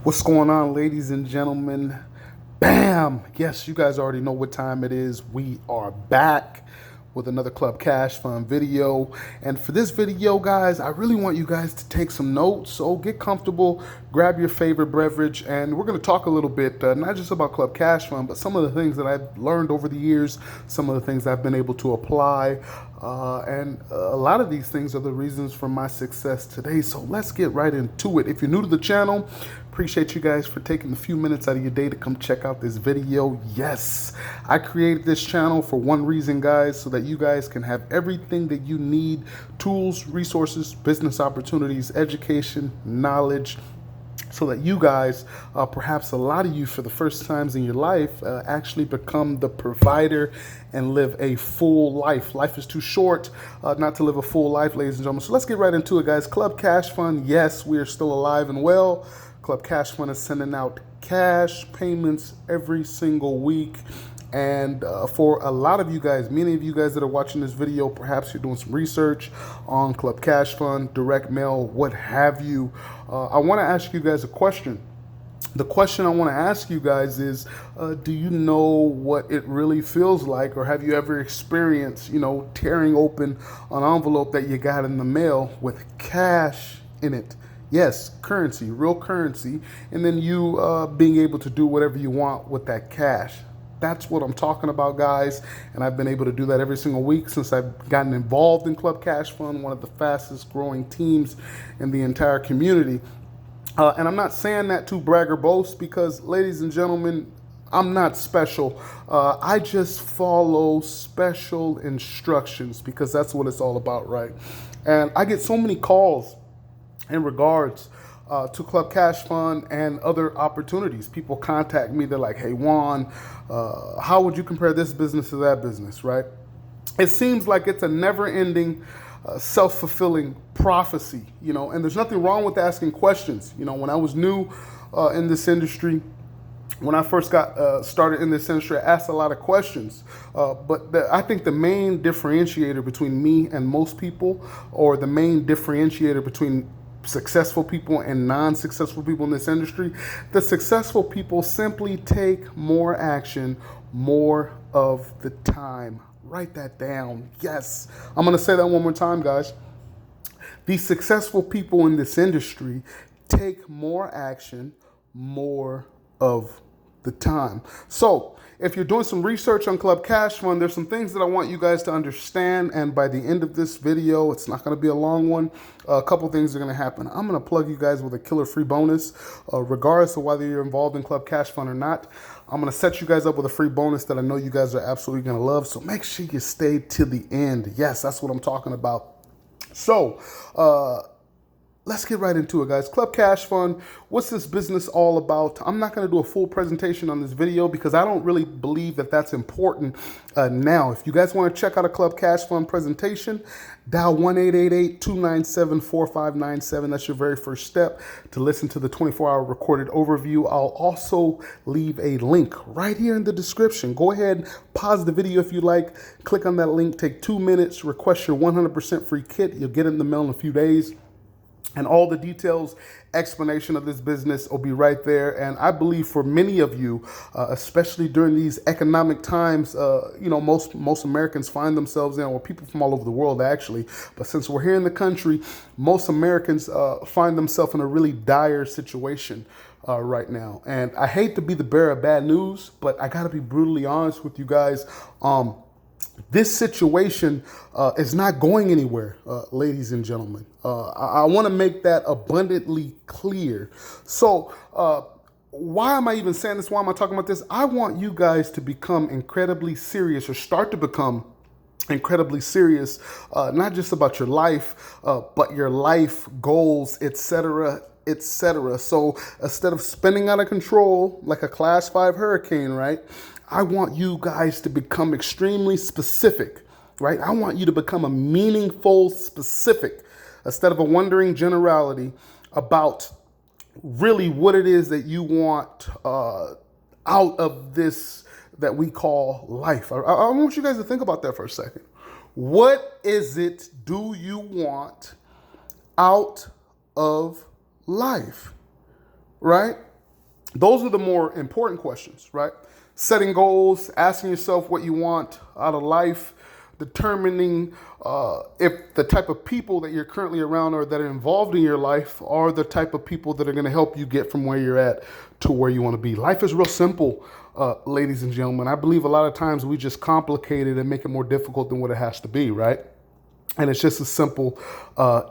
What's going on, ladies and gentlemen? Bam! Yes, you guys already know what time it is. We are back with another Club Cash Fund video. And for this video, guys, I really want you guys to take some notes. So get comfortable, grab your favorite beverage, and we're going to talk a little bit, not just about Club Cash Fund, but some of the things that I've learned over the years, some of the things I've been able to apply. And a lot of these things are the reasons for my success today. So let's get right into it. If you're new to the channel, appreciate you guys for taking a few minutes out of your day to come check out this video. Yes, I created this channel for one reason, guys, so that you guys can have everything that you need: tools, resources, business opportunities, education, knowledge, so that you guys, perhaps a lot of you for the first times in your life, actually become the provider and live a full life. Life is too short not to live a full life, ladies and gentlemen. So let's get right into it, guys. Club Cash Fund, yes, we are still alive and well. Club Cash Fund is sending out cash payments every single week. And for a lot of you guys, many of you guys that are watching this video, perhaps you're doing some research on Club Cash Fund, direct mail, what have you. I want to ask you guys a question. The question I want to ask you guys is, do you know what it really feels like, or have you ever experienced, tearing open an envelope that you got in the mail with cash in it? Yes, currency, real currency, and then you being able to do whatever you want with that cash. That's what I'm talking about, guys, and I've been able to do that every single week since I've gotten involved in Club Cash Fund, one of the fastest growing teams in the entire community. And I'm not saying that to brag or boast because, ladies and gentlemen, I'm not special. I just follow special instructions because that's what it's all about, right? And I get so many calls in regards to Club Cash Fund and other opportunities. People contact me, they're like, hey, Juan, how would you compare this business to that business, right? It seems like it's a never-ending, self-fulfilling prophecy, and there's nothing wrong with asking questions. When I was new in this industry, when I first got started in this industry, I asked a lot of questions. But I think the main differentiator between me and most people, or the main differentiator between successful people and non-successful people in this industry, the successful people simply take more action more of the time. Write that down. Yes. I'm going to say that one more time, guys. The successful people in this industry take more action more of the time. So if you're doing some research on Club Cash Fund, there's some things that I want you guys to understand. And by the end of this video, it's not going to be a long one. A couple things are going to happen. I'm going to plug you guys with a killer free bonus, regardless of whether you're involved in Club Cash Fund or not. I'm going to set you guys up with a free bonus that I know you guys are absolutely going to love. So make sure you stay till the end. Yes, that's what I'm talking about. So, let's get right into it, guys. Club Cash Fund, what's this business all about? I'm not going to do a full presentation on this video because I don't really believe that that's important now. If you guys want to check out a Club Cash Fund presentation, dial 1-888-297-4597. That's your very first step to listen to the 24-hour recorded overview. I'll also leave a link right here in the description. Go ahead, pause the video if you like, click on that link, take 2 minutes, request your 100% free kit. You'll get it in the mail in a few days. And all the details, explanation of this business will be right there. And I believe for many of you, especially during these economic times, most Americans find themselves in, or people from all over the world actually, but since we're here in the country, most Americans find themselves in a really dire situation right now. And I hate to be the bearer of bad news, but I gotta be brutally honest with you guys. This situation is not going anywhere, ladies and gentlemen. I want to make that abundantly clear. So why am I even saying this? Why am I talking about this? I want you guys to become incredibly serious, or start to become incredibly serious, not just about your life, but your life goals, etc., etc. So instead of spinning out of control like a class 5 hurricane, right? I want you guys to become extremely specific, right? I want you to become a meaningful specific instead of a wondering generality about really what it is that you want out of this that we call life. I want you guys to think about that for a second. What is it do you want out of life, right? Those are the more important questions, right? Setting goals, asking yourself what you want out of life, determining if the type of people that you're currently around or that are involved in your life are the type of people that are going to help you get from where you're at to where you want to be. Life is real simple, ladies and gentlemen. I believe a lot of times we just complicate it and make it more difficult than what it has to be, right? And it's just as simple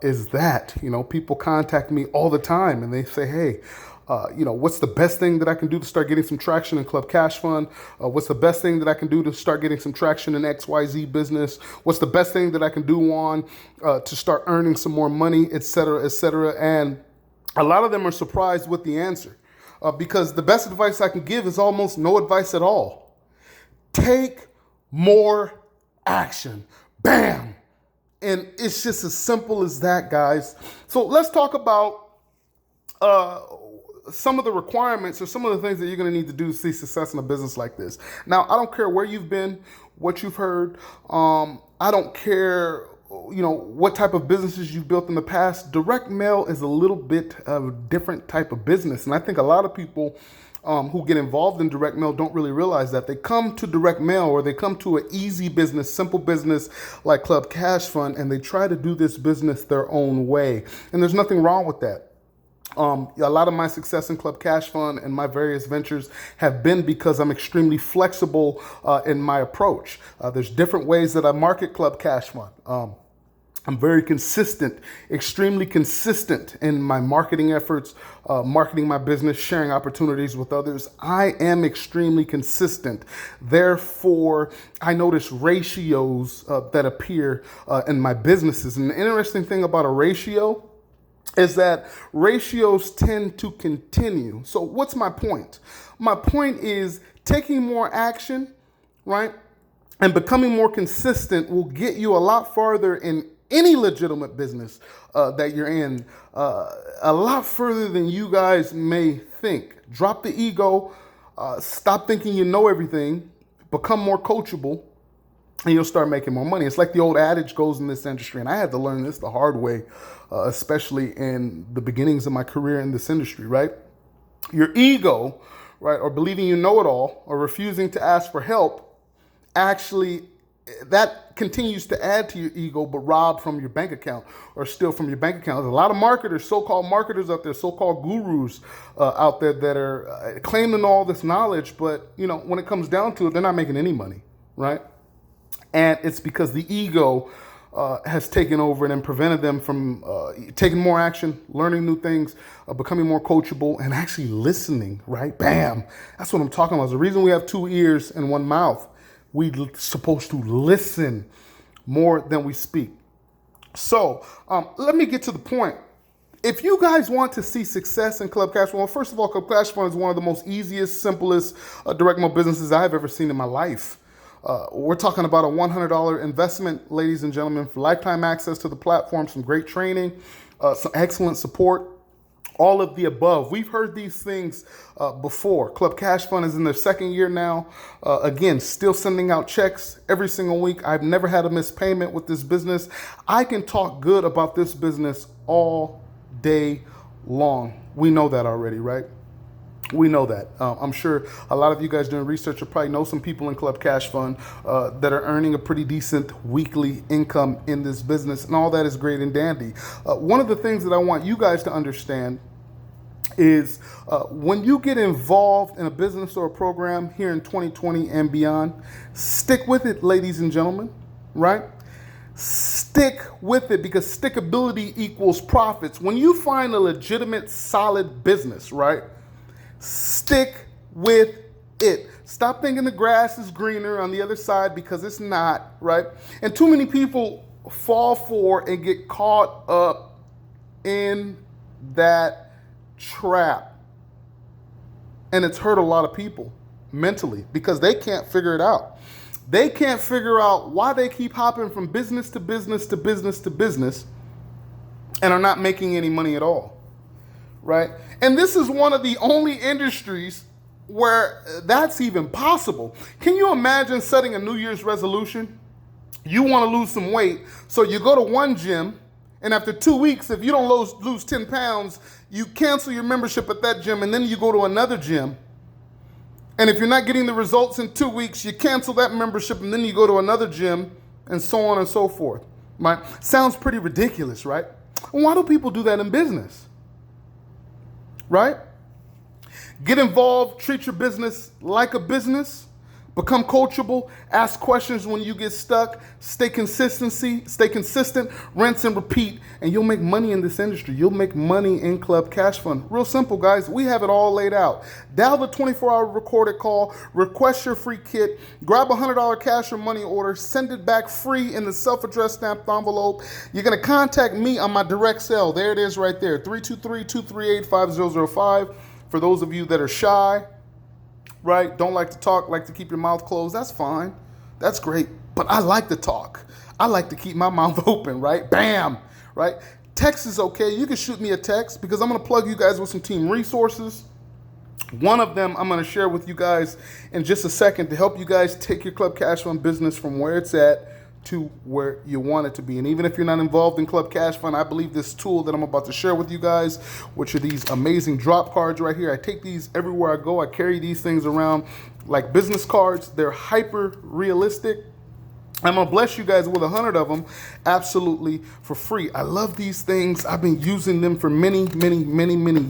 as that. You know, people contact me all the time and they say, hey, what's the best thing that I can do to start getting some traction in Club Cash Fund? What's the best thing that I can do to start getting some traction in XYZ business? What's the best thing that I can do on to start earning some more money, et cetera, et cetera? And a lot of them are surprised with the answer because the best advice I can give is almost no advice at all. Take more action. Bam! And it's just as simple as that, guys. So let's talk about some of the requirements or some of the things that you're going to need to do to see success in a business like this. Now, I don't care where you've been, what you've heard. I don't care, what type of businesses you've built in the past. Direct mail is a little bit of a different type of business. And I think a lot of people who get involved in direct mail don't really realize that. They come to direct mail or they come to an easy business, simple business like Club Cash Fund, and they try to do this business their own way. And there's nothing wrong with that. A lot of my success in Club Cash Fund and my various ventures have been because I'm extremely flexible in my approach. There's different ways that I market Club Cash Fund. I'm very consistent, extremely consistent in my marketing efforts, marketing my business, sharing opportunities with others. I am extremely consistent. Therefore, I notice ratios that appear in my businesses. And the interesting thing about a ratio is that ratios tend to continue. So what's my point? My point is taking more action, right, and becoming more consistent will get you a lot farther in any legitimate business that you're in, a lot further than you guys may think. Drop the ego, stop thinking you know everything, become more coachable, and you'll start making more money. It's like the old adage goes in this industry, and I had to learn this the hard way, especially in the beginnings of my career in this industry, right? Your ego, right, or believing you know it all, or refusing to ask for help, actually, that continues to add to your ego, but rob from your bank account or steal from your bank account. There's a lot of marketers, so-called marketers out there, so-called gurus out there that are claiming all this knowledge, but, when it comes down to it, they're not making any money, right? And it's because the ego has taken over and prevented them from taking more action, learning new things, becoming more coachable, and actually listening, right? Bam! That's what I'm talking about. It's the reason we have two ears and one mouth. We're supposed to listen more than we speak. So let me get to the point. If you guys want to see success in Club Cash Fund, well, first of all, Club Cash Fund is one of the most easiest, simplest direct mail businesses I've ever seen in my life. We're talking about a $100 investment, ladies and gentlemen, for lifetime access to the platform, some great training, some excellent support, all of the above. We've heard these things before. Club Cash Fund is in their second year now. Again, still sending out checks every single week. I've never had a missed payment with this business. I can talk good about this business all day long. We know that already, right? We know that. I'm sure a lot of you guys doing research will probably know some people in Club Cash Fund that are earning a pretty decent weekly income in this business, and all that is great and dandy. One of the things that I want you guys to understand is when you get involved in a business or a program here in 2020 and beyond, stick with it, ladies and gentlemen, right? Stick with it, because stickability equals profits. When you find a legitimate, solid business, right? Stick with it. Stop thinking the grass is greener on the other side, because it's not, right? And too many people fall for and get caught up in that trap. And it's hurt a lot of people mentally because they can't figure it out. They can't figure out why they keep hopping from business to business to business to business and are not making any money at all. Right? And this is one of the only industries where that's even possible. Can you imagine setting a New Year's resolution? You want to lose some weight, so you go to one gym And after 2 weeks, if you don't lose 10 pounds, you cancel your membership at that gym and then you go to another gym. And if you're not getting the results in 2 weeks, you cancel that membership and then you go to another gym, and so on and so forth. Right? Sounds pretty ridiculous, right? Why do people do that in business? Right? Get involved, treat your business like a business, become coachable, ask questions when you get stuck, stay consistent, rinse and repeat, and you'll make money in this industry. You'll make money in Club Cash Fund. Real simple, guys. We have it all laid out. Dial the 24-hour recorded call, request your free kit, grab a $100 cash or money order, send it back free in the self-addressed stamped envelope. You're going to contact me on my direct cell. There it is right there, 323-238-5005. For those of you that are shy, right, don't like to talk, like to keep your mouth closed, that's fine. That's great. But I like to talk. I like to keep my mouth open, right? Bam, right? Text is okay. You can shoot me a text because I'm going to plug you guys with some team resources. One of them I'm going to share with you guys in just a second to help you guys take your Club Cash Fund business from where it's at to where you want it to be. And even if you're not involved in Club Cash Fund, I believe this tool that I'm about to share with you guys, which are these amazing drop cards right here. I take these everywhere I go. I carry these things around like business cards. They're hyper realistic. I'm going to bless you guys with 100 of them absolutely for free. I love these things. I've been using them for many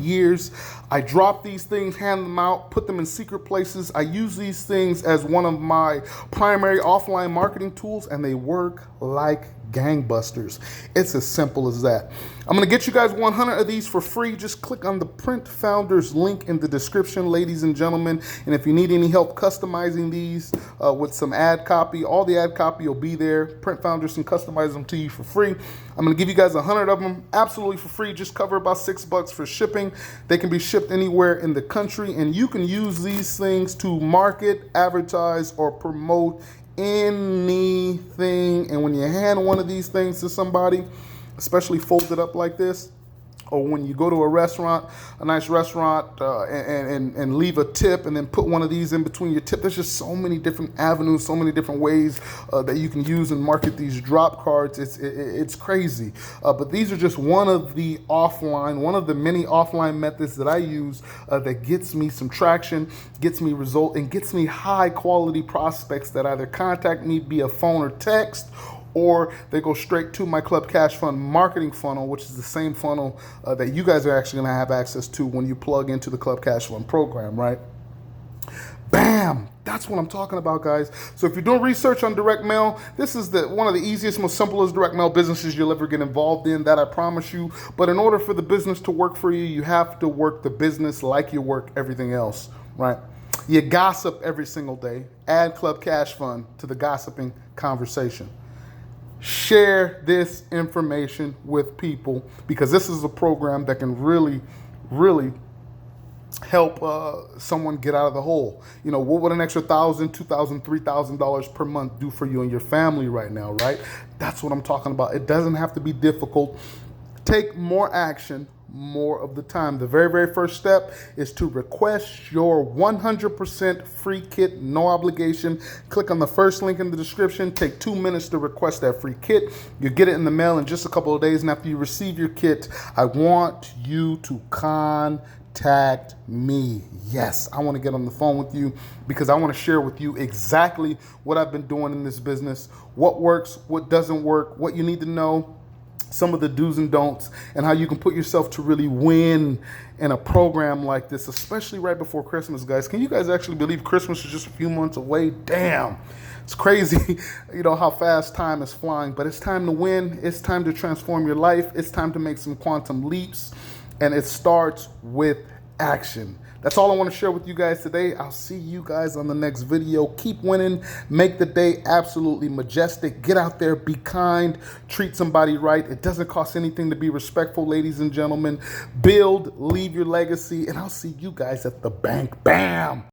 years. I drop these things, hand them out, put them in secret places. I use these things as one of my primary offline marketing tools, and they work like gangbusters. It's as simple as that. I'm going to get you guys 100 of these for free. Just click on the Print Founders link in the description, ladies and gentlemen. And if you need any help customizing these with some ad copy, all the ad copy will be there. Print Founders can customize them to you for free. I'm going to give you guys 100 of them absolutely for free. Just cover about $6 for shipping. They can be shipped anywhere in the country, and you can use these things to market, advertise, or promote anything. And when you hand one of these things to somebody, especially folded up like this, or when you go to a restaurant, a nice restaurant, and leave a tip and then put one of these in between your tip. There's just so many different avenues, so many different ways that you can use and market these drop cards. It's crazy. But these are just one of the many offline methods that I use that gets me some traction, gets me result, and gets me high quality prospects that either contact me via phone or text, or they go straight to my Club Cash Fund marketing funnel, which is the same funnel that you guys are actually going to have access to when you plug into the Club Cash Fund program, right? Bam! That's what I'm talking about, guys. So if you're doing research on direct mail, this is one of the easiest, most simplest direct mail businesses you'll ever get involved in, that I promise you. But in order for the business to work for you, you have to work the business like you work everything else, right? You gossip every single day. Add Club Cash Fund to the gossiping conversation. Share this information with people, because this is a program that can really help someone get out of the hole. You know, what would an extra $1,000, $2,000, $3,000 per month do for you and your family right now, right? That's what I'm talking about. It doesn't have to be difficult. Take more action more of the time. The very first step is to request your 100% free kit, no obligation. Click on the first link in the description. Take 2 minutes to request that free kit. You get it in the mail in just a couple of days, and after you receive your kit, I want you to contact me. Yes, I want to get on the phone with you, because I want to share with you exactly what I've been doing in this business, what works, what doesn't work, what you need to know, some of the do's and don'ts, and how you can put yourself to really win in a program like this, especially right before Christmas, guys. Can you guys actually believe Christmas is just a few months away? Damn, it's crazy, you know, how fast time is flying. But it's time to win. It's time to transform your life. It's time to make some quantum leaps, and it starts with action. That's all I want to share with you guys today. I'll see you guys on the next video. Keep winning. Make the day absolutely majestic. Get out there. Be kind. Treat somebody right. It doesn't cost anything to be respectful, ladies and gentlemen. Build. Leave your legacy. And I'll see you guys at the bank. Bam!